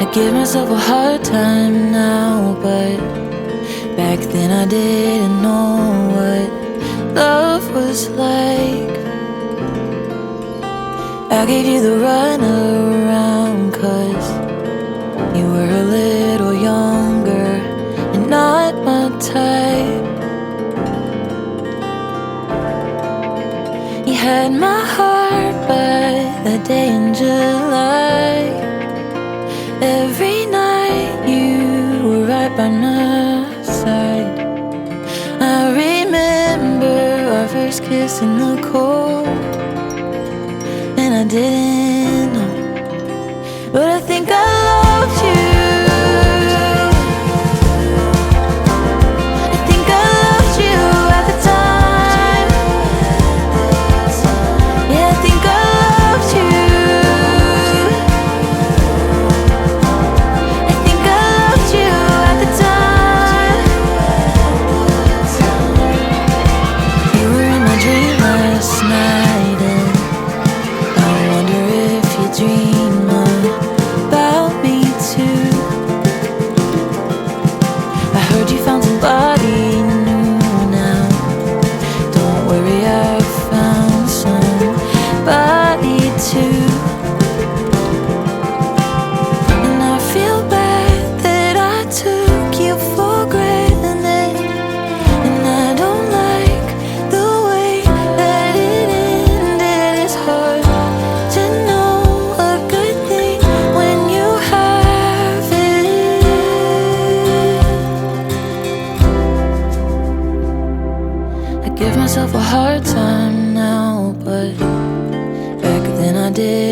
I give myself a hard time now, but back then I didn't know what love was like. I gave you the runaround 'cause you were a little younger and not my type. You had my heart by that day in July. Every night you were right by my side. I remember our first kiss in the cold, and I didn't know, but I think I loved you. I think I loved you at the time. Yeah, I think I loved you. I think I loved you at the time. You were in my dream last night, and I wonder if you dream about me too. I heard you found somebody new now. Don't worry, I found somebody too. And I feel bad that I took you for granted, and I don't like the way that it ended. It's hard to know a good thing when you have it. I give myself a hard time now, but back then I did